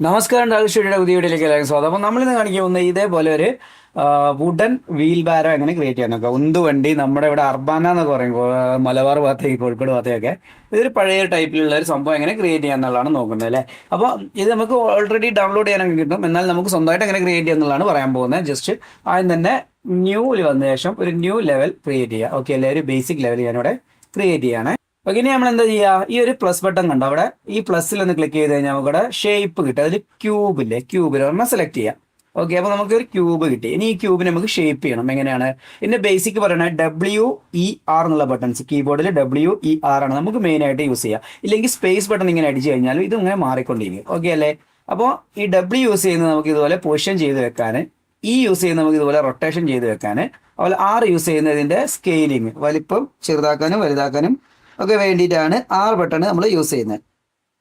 നമസ്കാരം ഡാൽ സ്റ്റുഡിയോയുടെ പുതിയ വീഡിയോയിലേക്ക് എല്ലാവർക്കും സ്വാഗതം. അപ്പോൾ നമ്മളിന്ന് കാണിക്കാൻ പോകുന്നത് ഇതേപോലെ ഒരു വുഡൻ വീൽ ബാരോ എങ്ങനെ ക്രിയേറ്റ് ചെയ്യാൻ നോക്കാം. ഉന്തുവണ്ടി നമ്മുടെ ഇവിടെ അർബാന എന്നൊക്കെ പറയും, മലബാർ ഭാഗത്തേക്ക് കോഴിക്കോട് ഭാഗത്തേക്കൊക്കെ ഇതൊരു പഴയ ടൈപ്പിലുള്ള ഒരു സംഭവം എങ്ങനെ ക്രിയേറ്റ് ചെയ്യാൻ എന്നുള്ളതാണ് നോക്കുന്നത് അല്ലേ. അപ്പോൾ ഇത് നമുക്ക് ഓൾറെഡി ഡൗൺലോഡ് ചെയ്യാനൊക്കെ കിട്ടും, എന്നാൽ നമുക്ക് സ്വന്തമായിട്ട് എങ്ങനെ ക്രിയേറ്റ് ചെയ്യുക എന്നുള്ളതാണ് പറയാൻ പോകുന്നത്. ജസ്റ്റ് ആദ്യം തന്നെ ന്യൂവിൽ വന്ന ശേഷം ഒരു ന്യൂ ലെവൽ ക്രിയേറ്റ് ചെയ്യുക. ഓക്കെ അല്ലേ, ഒരു ബേസിക് ലെവൽ ഞാനിവിടെ ക്രിയേറ്റ് ചെയ്യാണ്. ഓക്കെ, ഇനി നമ്മൾ എന്താ ചെയ്യുക, ഈ ഒരു പ്ലസ് ബട്ടൺ കണ്ടോ അവിടെ, ഈ പ്ലസ്സിൽ ഒന്ന് ക്ലിക്ക് ചെയ്ത് കഴിഞ്ഞാൽ നമുക്കിവിടെ ഷേപ്പ് കിട്ടും. അതിൽ ക്യൂബില്ലേ, ക്യൂബിൽ ഒരെണ്ണം സെലക്ട് ചെയ്യാം. ഓക്കെ, അപ്പോൾ നമുക്ക് ഒരു ക്യൂബ് കിട്ടി. ഇനി ഈ ക്യൂബിന് നമുക്ക് ഷേപ്പ് ചെയ്യണം. എങ്ങനെയാണ് ഇതിന്റെ ബേസിക് പറയുന്നത്, WER എന്നുള്ള ബട്ടൺസ് കീബോർഡിൽ WER ആണ് നമുക്ക് മെയിൻ ആയിട്ട് യൂസ് ചെയ്യാം. ഇല്ലെങ്കിൽ സ്പേസ് ബട്ടൺ ഇങ്ങനെ അടിച്ചു കഴിഞ്ഞാൽ ഇത് ഇങ്ങനെ മാറിക്കൊണ്ടിരിക്കും. ഓക്കെ അല്ലേ. അപ്പോൾ ഈ W യൂസ് ചെയ്യുന്നത് നമുക്ക് ഇതുപോലെ പൊസിഷൻ ചെയ്ത് വെക്കാൻ, യൂസ് ചെയ്യുന്നത് നമുക്ക് ഇതുപോലെ റൊട്ടേഷൻ ചെയ്ത് വെക്കാൻ, അതുപോലെ R യൂസ് ചെയ്യുന്നതിന്റെ സ്കെയിലിംഗ്, വലിപ്പം ചെറുതാക്കാനും വലുതാക്കാനും ഒക്കെ വേണ്ടിയിട്ടാണ് R ബട്ടൺ നമ്മൾ യൂസ് ചെയ്യുന്നത്.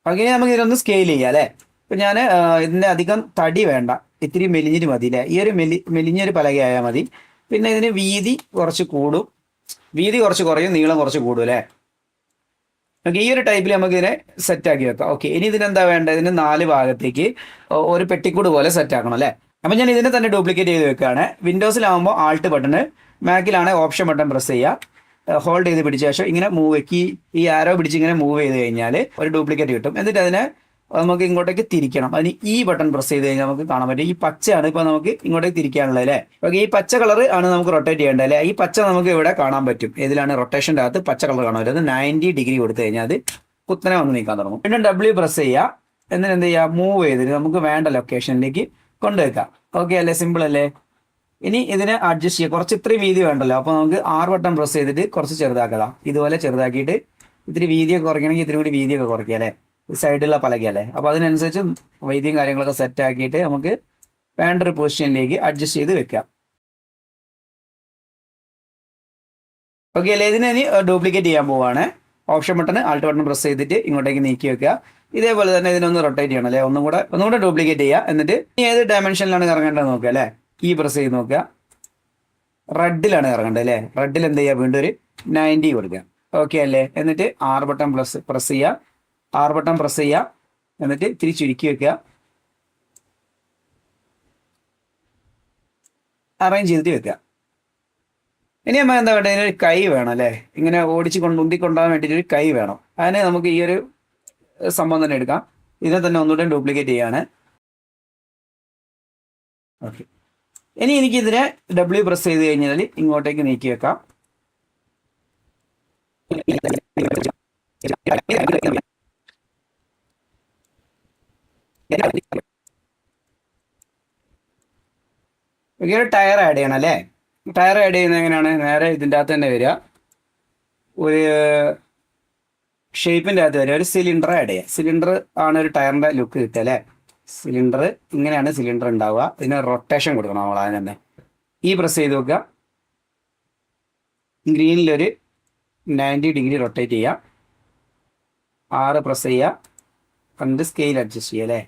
അങ്ങനെ നമുക്ക് ഇതിനൊന്ന് സ്കെയിൽ ചെയ്യാം അല്ലേ. ഇപ്പം ഞാൻ ഇതിൻ്റെ അധികം തടി വേണ്ട, ഇത്തിരി മെലിഞ്ഞിട്ട് മതി അല്ലേ. ഈ ഒരു മെലിഞ്ഞൊരു പലകയായാൽ മതി. പിന്നെ ഇതിന് വീതി കുറച്ച് കൂടും, വീതി കുറച്ച് കുറയും, നീളം കുറച്ച് കൂടും അല്ലേ. ഓക്കെ, ഈ ഒരു ടൈപ്പിൽ നമുക്ക് ഇതിനെ സെറ്റാക്കി വെക്കാം. ഓക്കെ, ഇനി ഇതിനെന്താ വേണ്ടത്, ഇതിന് 4 ഭാഗത്തേക്ക് ഒരു പെട്ടിക്കൂട് പോലെ സെറ്റ് ആക്കണം അല്ലേ. അപ്പം ഞാൻ ഇതിനെ തന്നെ ഡ്യൂപ്ലിക്കേറ്റ് ചെയ്ത് വെക്കുകയാണ്. വിൻഡോസിലാകുമ്പോൾ ആൾട്ട് ബട്ടണ്, മാക്കിലാണ് ഓപ്ഷൻ ബട്ടൺ പ്രസ് ചെയ്യുക, ഹോൾഡ് ചെയ്ത് പിടിച്ച ശേഷം ഇങ്ങനെ മൂവ് ഈ ആരോ പിടിച്ച് ഇങ്ങനെ മൂവ് ചെയ്ത് കഴിഞ്ഞാൽ ഒരു ഡ്യൂപ്ലിക്കേറ്റ് കിട്ടും. എന്നിട്ട് അതിനെ നമുക്ക് ഇങ്ങോട്ടേക്ക് തിരിക്കണം. അതിന് ഈ ബട്ടൺ പ്രസ് ചെയ്ത് കഴിഞ്ഞാൽ നമുക്ക് കാണാൻ പറ്റും ഈ പച്ചയാണ് ഇപ്പോൾ നമുക്ക് ഇങ്ങോട്ടേക്ക് തിരിക്കാനുള്ളത് അല്ലേ. ഓക്കെ, ഈ പച്ച കളർ ആണ് നമുക്ക് റൊട്ടേറ്റ് ചെയ്യേണ്ടത് അല്ലേ. ഈ പച്ച നമുക്ക് ഇവിടെ കാണാൻ പറ്റും. ഇതിലാണ് റൊട്ടേഷൻ്റെ അകത്ത് പച്ച കളർ കാണാൻ പറ്റും. അത് 90 ഡിഗ്രി കൊടുത്തു കഴിഞ്ഞാൽ അത് കുത്തനെ വന്ന് നീക്കാൻ തുടങ്ങും. പിന്നെ W പ്രസ് ചെയ്യുക, എന്നിട്ട് എന്ത് ചെയ്യുക, മൂവ് ചെയ്തിട്ട് നമുക്ക് വേണ്ട ലൊക്കേഷനിലേക്ക് കൊണ്ടുവയ്ക്കാം. ഓക്കെ അല്ലേ, സിമ്പിൾ അല്ലേ. ഇനി ഇതിനെ അഡ്ജസ്റ്റ് ചെയ്യുക, കുറച്ച് ഇത്രയും വീതി വേണ്ടല്ലോ. അപ്പോൾ നമുക്ക് R ബട്ടൺ പ്രസ് ചെയ്തിട്ട് കുറച്ച് ചെറുതാക്കാം. ഇതുപോലെ ചെറുതാക്കിയിട്ട് ഇത്തിരി വീതിയൊക്കെ കുറയ്ക്കണമെങ്കിൽ ഇത്തിരി കൂടി വീതിയൊക്കെ കുറയ്ക്കുക അല്ലേ, സൈഡിലുള്ള പലകയല്ലേ. അപ്പോൾ അതിനനുസരിച്ച് വൈദ്യം കാര്യങ്ങളൊക്കെ സെറ്റ് ആക്കിയിട്ട് നമുക്ക് വേണ്ട ഒരു പൊസിഷനിലേക്ക് അഡ്ജസ്റ്റ് ചെയ്ത് വെക്കാം. ഓക്കെ അല്ലേ. ഇതിനെ ഇനി ഡ്യൂപ്ലിക്കേറ്റ് ചെയ്യാൻ പോവുകയാണ്. Option button Alt button press ചെയ്തിട്ട് ഇങ്ങോട്ടേക്ക് നീക്കി വെക്കുക. ഇതേപോലെ തന്നെ ഇതിനൊന്ന് റൊട്ടേറ്റ് ചെയ്യണം അല്ലേ, ഒന്നുകൂടെ ഡ്യൂപ്ലിക്കേറ്റ് ചെയ്യുക. എന്നിട്ട് ഏത് ഡയമെൻഷനിലാണ് കറങ്ങേണ്ടത് നോക്കുക അല്ലേ. പ്രസ് ചെയ്ത് നോക്കുക, റെഡിലാണ് ഇറങ്ങേണ്ടത് അല്ലേ. റെഡിൽ എന്ത് ചെയ്യുക, വീണ്ടും ഒരു 90 കൊടുക്കുക. ഓക്കെ അല്ലേ. എന്നിട്ട് R ബട്ടൺ പ്രസ് ചെയ്യുക, എന്നിട്ട് ഇത്തിരി ചുരുക്കി വെക്കുക, അറേഞ്ച് ചെയ്തിട്ട് വെക്കുക. ഇനി നമ്മൾ എന്താ വേണ്ടത്, ഇതിനൊരു കൈ വേണം അല്ലേ. ഇങ്ങനെ ഉന്തിക്കൊണ്ടാകാൻ വേണ്ടിയിട്ട് ഒരു കൈ വേണം. അതിന് നമുക്ക് ഈ ഒരു സംഭവം തന്നെ എടുക്കാം. ഇതിനെ തന്നെ ഒന്നുകൂടെ ഡ്യൂപ്ലിക്കേറ്റ് ചെയ്യാണ്. ഓക്കെ, ഇനി എനിക്കിതിനെ W പ്രസ് ചെയ്ത് കഴിഞ്ഞാൽ ഇങ്ങോട്ടേക്ക് നീക്കി വെക്കാം. ഒരു ടയർ ആഡ് ചെയ്യണം അല്ലേ. ടയർ ആഡ് ചെയ്യുന്നത് എങ്ങനെയാണ്, നേരെ ഇതിൻ്റെ അകത്ത് തന്നെ വരിക, ഒരു ഷേപ്പിൻ്റെ അകത്ത് വരിക, ഒരു സിലിണ്ടർ ആഡ് ചെയ്യുക. സിലിണ്ടർ ആണ് ഒരു ടയറിൻ്റെ ലുക്ക് കിട്ടുക അല്ലേ. സിലിണ്ടർ ഇങ്ങനെയാണ് സിലിണ്ടർ ഉണ്ടാവുക. ഇതിന് റൊട്ടേഷൻ കൊടുക്കണം നമ്മൾ അതിന് തന്നെ. പ്രസ് ചെയ്ത് വെക്കുക, ഗ്രീനിലൊരു 90 ഡിഗ്രി റൊട്ടേറ്റ് ചെയ്യുക. R പ്രസ് ചെയ്യുക, കണ്ട് സ്കെയിൽ അഡ്ജസ്റ്റ് ചെയ്യുക അല്ലേ.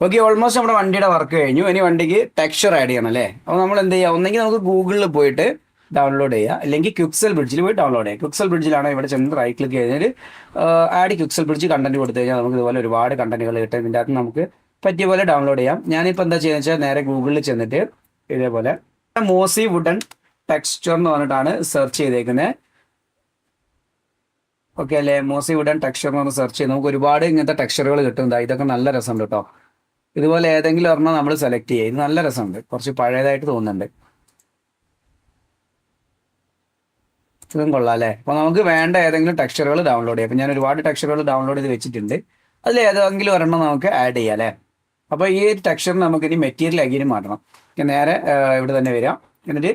ഓക്കെ, ഓൾമോസ്റ്റ് നമ്മുടെ വണ്ടിയുടെ വർക്ക് കഴിഞ്ഞു. ഇനി വണ്ടിക്ക് ടെക്സ്ചർ ആഡ് ചെയ്യണം അല്ലേ. അപ്പോൾ നമ്മൾ എന്ത് ചെയ്യുക, ഒന്നെങ്കിൽ നമുക്ക് ഗൂഗിളിൽ പോയിട്ട് ഡൗൺലോഡ് ചെയ്യുക, അല്ലെങ്കിൽ ക്വിക്സൽ ബ്രിഡ്ജിൽ പോയി ഡൗൺലോഡ് ചെയ്യുക. ക്വിക്സൽ ബ്രിഡ്ജിലാണ് ഇവിടെ ചെന്ന് റൈറ്റ് ക്ലിക്ക് ചെയ്തിട്ട് ആഡ് ക്വിക്സൽ ബ്രിഡ്ജ് കണ്ടന്റ് കൊടുത്തു കഴിഞ്ഞാൽ നമുക്ക് ഇതുപോലെ ഒരുപാട് കണ്ടന്റുകൾ കിട്ടും. ഇതിൻ്റെ അകത്ത് നമുക്ക് പറ്റിയ പോലെ ഡൗൺലോഡ് ചെയ്യാം. ഞാനിപ്പോൾ എന്താ ചെയ്യുന്നത് വെച്ചാൽ നേരെ ഗൂഗിളിൽ ചെന്നിട്ട് ഇതേപോലെ മോസി വുഡൻ ടെക്സ്ചർ എന്ന് പറഞ്ഞിട്ടാണ് സെർച്ച് ചെയ്തേക്കുന്നത്. ഓക്കെ അല്ലേ, മോസി വുഡൻ ടെക്സ്ചർ എന്ന് പറഞ്ഞ് സെർച്ച് ചെയ്ത് നമുക്ക് ഒരുപാട് ഇങ്ങനത്തെ ടെക്സ്ചറുകൾ കിട്ടും. ഇതൊക്കെ നല്ല രസമുണ്ട് കേട്ടോ. ഇതുപോലെ ഏതെങ്കിലും ഒരെണ്ണം നമ്മൾ സെലക്ട് ചെയ്യുക. ഇത് നല്ല രസമുണ്ട്, കുറച്ച് പഴയതായിട്ട് തോന്നുന്നുണ്ട്. ഇതും കൊള്ളാം അല്ലേ. അപ്പോൾ നമുക്ക് വേണ്ട ഏതെങ്കിലും ടെക്സ്ചറുകൾ ഡൗൺലോഡ് ചെയ്യാം. അപ്പോൾ ഞാൻ ഒരുപാട് ടെക്സ്ചറുകൾ ഡൗൺലോഡ് ചെയ്ത് വെച്ചിട്ടുണ്ട്. അതിൽ ഏതെങ്കിലും ഒരെണ്ണം നമുക്ക് ആഡ് ചെയ്യാം അല്ലേ. അപ്പോൾ ഈ ഒരു ടെക്സ്ചർ നമുക്ക് ഇനി മെറ്റീരിയൽ ആക്കി മാറ്റണം. നേരെ ഇവിടെ തന്നെ വരാം. എന്നിട്ട്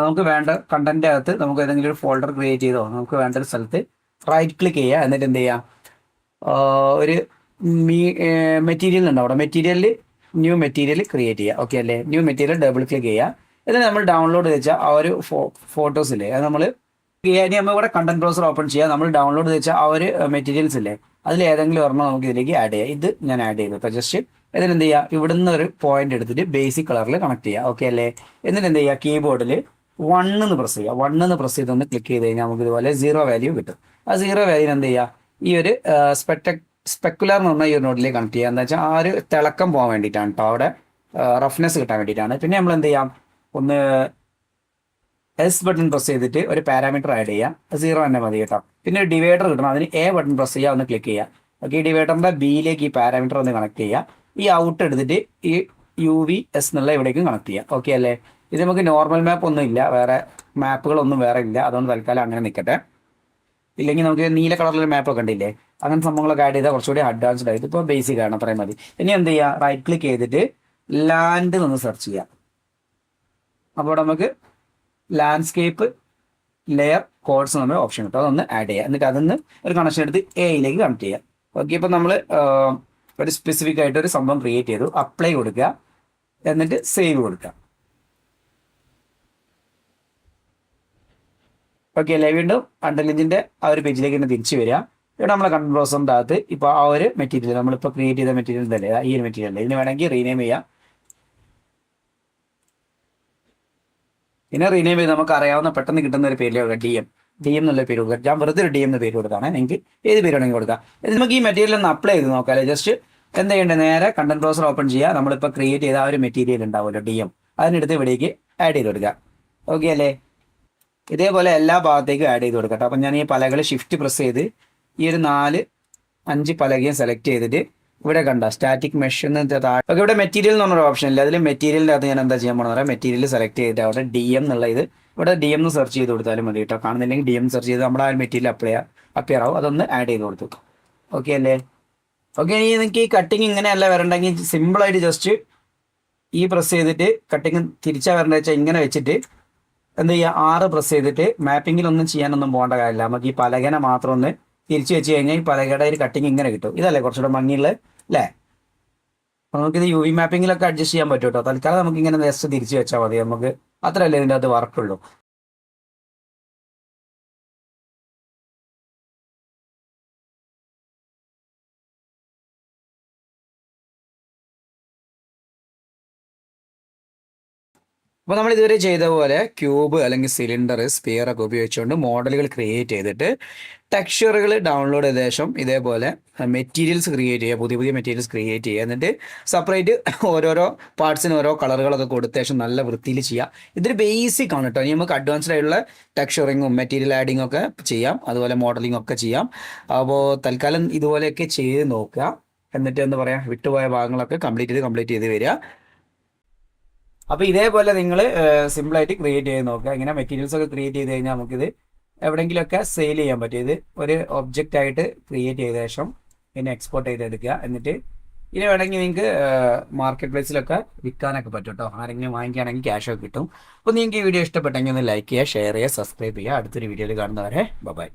നമുക്ക് വേണ്ട കണ്ടന്റ് അകത്ത് നമുക്ക് ഏതെങ്കിലും ഒരു ഫോൾഡർ ക്രിയേറ്റ് ചെയ്തോ, നമുക്ക് വേണ്ട ഒരു സ്ഥലത്ത് റൈറ്റ് ക്ലിക്ക് ചെയ്യുക. എന്നിട്ട് എന്ത് ചെയ്യുക, ഒരു മെറ്റീരിയൽ ഉണ്ടാവും അവിടെ, മെറ്റീരിയലിൽ ന്യൂ മെറ്റീരിയൽ ക്രിയേറ്റ് ചെയ്യുക. ഓക്കെ അല്ലേ. ന്യൂ മെറ്റീരിയൽ ഡബിൾ ക്ലിക്ക് ചെയ്യുക. ഇതിന് നമ്മൾ ഡൗൺലോഡ് വെച്ചാൽ ആ ഒരു ഫോട്ടോസ് ഇല്ലേ, അത് നമ്മൾ ഇനി നമ്മൾ ഇവിടെ കണ്ടന്റ് ബ്രൗസർ ഓപ്പൺ ചെയ്യുക. നമ്മൾ ഡൗൺലോഡ് വെച്ചാൽ ആ ഒരു മെറ്റീരിയൽസ് ഇല്ലേ, അതിൽ ഏതെങ്കിലും ഒരെണ്ണം നമുക്ക് ഇതിലേക്ക് ആഡ് ചെയ്യാം. ഇത് ഞാൻ ആഡ് ചെയ്തു കേട്ടോ. ജസ്റ്റ് ഇതിനെന്ത് ചെയ്യുക, ഇവിടുന്ന് ഒരു പോയിന്റ് എടുത്തിട്ട് ബേസിക് കളറിൽ കണക്ട് ചെയ്യുക. ഓക്കെ അല്ലേ? എന്നിട്ട് എന്ത് ചെയ്യുക, കീബോർഡിൽ 1 എന്ന് പ്രസ് ചെയ്യുക. 1 എന്ന് പ്രസ് ചെയ്തൊന്ന് ക്ലിക്ക് ചെയ്ത് കഴിഞ്ഞാൽ നമുക്ക് ഇതുപോലെ 0 വാല്യൂ കിട്ടും. ആ 0 വാല്യൂ എന്ത് ചെയ്യുക, ഈ ഒരു സ്പെക്കുലർ എന്ന് പറഞ്ഞാൽ ഈ ഒരു നോഡിലേക്ക് കണക്ട് ചെയ്യുക. എന്താ വെച്ചാൽ ആ ഒരു തിളക്കം പോകാൻ വേണ്ടിയിട്ടാണ് കേട്ടോ, അവിടെ റഫ്നെസ് കിട്ടാൻ വേണ്ടിയിട്ടാണ്. പിന്നെ നമ്മൾ എന്ത് ചെയ്യാം, ഒന്ന് എസ് ബട്ടൺ പ്രസ് ചെയ്തിട്ട് ഒരു പാരാമീറ്റർ ആഡ് ചെയ്യാം. 0 തന്നെ മതി കേട്ടോ. പിന്നെ ഒരു ഡിവൈഡർ കിട്ടണം, അതിന് എ ബട്ടൺ പ്രസ് ചെയ്യുക, ഒന്ന് ക്ലിക്ക് ചെയ്യുക. ഓക്കെ, ഈ ഡിവൈഡറിൻ്റെ ബിയിലേക്ക് ഈ പാരാമീറ്റർ ഒന്ന് കണക്ട് ചെയ്യുക. ഈ ഔട്ട് എടുത്തിട്ട് ഈ UVS എന്നുള്ള ഇവിടേക്കും കണക്ട് ചെയ്യാം. ഓക്കെ അല്ലേ? ഇത് നമുക്ക് നോർമൽ മാപ്പ് ഒന്നും ഇല്ല, വേറെ മാപ്പുകളൊന്നും വേറെ ഇല്ല, അതുകൊണ്ട് തൽക്കാലം അങ്ങനെ നിൽക്കട്ടെ. ഇല്ലെങ്കിൽ നമുക്ക് നീല കളറിലൊരു മാപ്പൊക്കെ ഉണ്ടില്ലേ, അങ്ങനെ സംഭവങ്ങളൊക്കെ ആഡ് ചെയ്താൽ കുറച്ചുകൂടി അഡ്വാൻസ്ഡ് ആയിട്ട്. ഇപ്പോൾ ബേസിക് ആണ്, അത്രയും മതി. ഇനി എന്ത് ചെയ്യുക, റൈറ്റ് ക്ലിക്ക് ചെയ്തിട്ട് ലാൻഡ് ഒന്ന് സെർച്ച് ചെയ്യാം. അപ്പോൾ നമുക്ക് ലാൻഡ്സ്കേപ്പ് ലെയർ കോഡ്സ് നമ്മൾ ഓപ്ഷൻ കിട്ടും, അതൊന്ന് ആഡ് ചെയ്യുക. എന്നിട്ട് അതിന്ന് ഒരു കണക്ഷൻ എടുത്ത് എയിലേക്ക് കണക്ട് ചെയ്യുക. ഓക്കെ, ഇപ്പോൾ നമ്മൾ ഒരു സ്പെസിഫിക് ആയിട്ട് ഒരു സംഭവം ക്രിയേറ്റ് ചെയ്തു, അപ്ലൈ കൊടുക്കുക, എന്നിട്ട് സേവ് കൊടുക്കുക. ഓക്കെ അല്ലേ? വീണ്ടും അണ്ടർലിഞ്ചിൻ്റെ ആ ഒരു പേജിലേക്ക് തന്നെ തിരിച്ചു വരിക. ഇവിടെ നമ്മളെ കണ്ടന്റ് ബ്രൗസറിൻ്റെ അകത്ത് ഇപ്പോൾ ആ ഒരു മെറ്റീരിയൽ നമ്മളിപ്പോൾ ക്രിയേറ്റ് ചെയ്ത മെറ്റീരിയൽ തന്നെ, ഈ ഒരു മെറ്റീരിയൽ ഇതിന് വേണമെങ്കിൽ റീനെയിം ചെയ്യാം. പിന്നെ റീനെയിം ചെയ്ത് നമുക്ക് അറിയാവുന്ന പെട്ടെന്ന് കിട്ടുന്ന ഒരു പേര് കൊടുക്കുക, DM എന്നുള്ള പേര് കൊടുക്കുക. ഞാൻ വെറുതെ ഒരു DM എന്ന പേര് കൊടുത്താണ്, നിങ്ങൾക്ക് ഏത് പേര് വേണമെങ്കിൽ കൊടുക്കാം. ഇത് നമുക്ക് ഈ മെറ്റീരിയൽ ഒന്ന് അപ്ലൈ ചെയ്ത് നോക്കാം അല്ലേ? ജസ്റ്റ് എന്താ ചെയ്യേണ്ടത്, നേരെ കണ്ടന്റ് ബ്രൗസർ ഓപ്പൺ ചെയ്യുക. നമ്മളിപ്പോൾ ക്രിയേറ്റ് ചെയ്ത ആ ഒരു മെറ്റീരിയൽ ഉണ്ടാവുമല്ലോ, DM, അതിനെടുത്ത് ഇവിടേക്ക് ആഡ് ചെയ്ത് കൊടുക്കുക. ഓക്കെ അല്ലേ? ഇതേപോലെ എല്ലാ ഭാഗത്തേക്കും ആഡ് ചെയ്ത് കൊടുക്കട്ടെ. അപ്പം ഞാൻ ഈ പലകൾ ഷിഫ്റ്റ് പ്രസ് ചെയ്ത് ഈ ഒരു 4-5 പലകയും സെലക്ട് ചെയ്തിട്ട് ഇവിടെ കണ്ട സ്റ്റാറ്റിക് മെഷ് എന്ന് താഴെ ഓക്കെ, ഇവിടെ മെറ്റീരിയൽ എന്ന് പറഞ്ഞൊരു ഓപ്ഷൻ ഇല്ല, അതിൽ മെറ്റീരിയലിൻ്റെ അകത്ത് ഞാൻ എന്താ ചെയ്യാൻ പോകുന്നത്, മെറ്റീരിയൽ സെലക്ട് ചെയ്തിട്ട് അവിടെ DM എന്നുള്ള ഇത് ഇവിടെ DM എന്ന് സെർച്ച് ചെയ്ത് കൊടുത്താലും മതി കേട്ടോ. കാണുന്നില്ലെങ്കിൽ DM സെർച്ച് ചെയ്ത് നമ്മുടെ ആ ഒരു മെറ്റീരിയൽ അപ്പിയർ ആവും, അതൊന്ന് ആഡ് ചെയ്ത് കൊടുത്തു. ഓക്കെ അല്ലേ? ഓക്കെ, ഇനി നിങ്ങൾക്ക് ഈ കട്ടിങ് ഇങ്ങനെയല്ല വരണ്ടെങ്കിൽ സിമ്പിളായിട്ട് ജസ്റ്റ് ഈ പ്രസ് ചെയ്തിട്ട് കട്ടിങ് തിരിച്ചാൽ വരേണ്ടത് വെച്ചാൽ ഇങ്ങനെ വെച്ചിട്ട് എന്ത് ചെയ്യുക, 6 പ്രസ് ചെയ്തിട്ട് മാപ്പിങ്ങിലൊന്നും ചെയ്യാനൊന്നും പോകേണ്ട കാര്യമില്ല. നമുക്ക് ഈ പലകനെ മാത്രം ഒന്ന് തിരിച്ച് വെച്ച് കഴിഞ്ഞാൽ ഈ പലകയുടെ ഒരു കട്ടിങ് ഇങ്ങനെ കിട്ടും. ഇതല്ലേ കുറച്ചുകൂടെ ഭംഗിയുള്ളത് അല്ലേ? അപ്പോൾ നമുക്കിത് UV മാപ്പിങ്ങിലൊക്കെ അഡ്ജസ്റ്റ് ചെയ്യാൻ പറ്റും കേട്ടോ. തൽക്കാലം നമുക്ക് ഇങ്ങനെ ജസ്റ്റ് തിരിച്ച് വെച്ചാൽ മതി, നമുക്ക് അത്രയല്ലേ ഇതിൻ്റെ അത് വർക്കുള്ളൂ. അപ്പോൾ നമ്മൾ ഇതുവരെ ചെയ്ത പോലെ ക്യൂബ് അല്ലെങ്കിൽ സിലിണ്ടർ, സ്പിയർ ഒക്കെ ഉപയോഗിച്ചുകൊണ്ട് മോഡലുകൾ ക്രിയേറ്റ് ചെയ്തിട്ട് ടെക്സ്ചറുകൾ ഡൗൺലോഡ് ചെയ്ത ശേഷം ഇതേപോലെ മെറ്റീരിയൽസ് ക്രിയേറ്റ് ചെയ്യുക, പുതിയ പുതിയ മെറ്റീരിയൽസ് ക്രിയേറ്റ് ചെയ്യുക. എന്നിട്ട് സെപ്പറേറ്റ് ഓരോരോ പാർട്സിന് ഓരോ കളറുകളൊക്കെ കൊടുത്ത ശേഷം നല്ല വൃത്തിയിൽ ചെയ്യുക. ഇതൊരു ബേസിക് ആണ് കേട്ടോ. ഇനി നമുക്ക് അഡ്വാൻസ്ഡ് ആയിട്ടുള്ള ടെക്സ്ചറിങ്ങും മെറ്റീരിയൽ ആഡിങ്ങും ഒക്കെ ചെയ്യാം, അതുപോലെ മോഡലിംഗ് ഒക്കെ ചെയ്യാം. അപ്പോൾ തൽക്കാലം ഇതുപോലെയൊക്കെ ചെയ്ത് നോക്കുക. എന്നിട്ട് എന്താ പറയുക, വിട്ടുപോയ ഭാഗങ്ങളൊക്കെ കംപ്ലീറ്റ് ചെയ്ത് വരിക. അപ്പോൾ ഇതേപോലെ നിങ്ങൾ സിമ്പിളായിട്ട് ക്രിയേറ്റ് ചെയ്ത് നോക്കുക. ഇങ്ങനെ മെറ്റീരിയൽസ് ഒക്കെ ക്രിയേറ്റ് ചെയ്ത് കഴിഞ്ഞാൽ നമുക്കിത് എവിടെയെങ്കിലുമൊക്കെ സെയിൽ ചെയ്യാൻ പറ്റും. ഇത് ഒരു ഒബ്ജക്റ്റ് ആയിട്ട് ക്രിയേറ്റ് ചെയ്ത ശേഷം പിന്നെ എക്സ്പോർട്ട് ചെയ്തെടുക്കുക. എന്നിട്ട് ഇനി വേണമെങ്കിൽ നിങ്ങൾക്ക് മാർക്കറ്റ് പ്ലേസിലൊക്കെ വിൽക്കാനൊക്കെ പറ്റും കേട്ടോ. ആരെങ്കിലും വാങ്ങിക്കുകയാണെങ്കിൽ ക്യാഷൊക്കെ കിട്ടും. അപ്പോൾ നിങ്ങൾക്ക് ഈ വീഡിയോ ഇഷ്ടപ്പെട്ടെങ്കിൽ ഒന്ന് ലൈക്ക് ചെയ്യുക, ഷെയർ ചെയ്യുക, സബ്സ്ക്രൈബ് ചെയ്യുക. അടുത്തൊരു വീഡിയോയിൽ കാണുന്നവരെ ബൈ.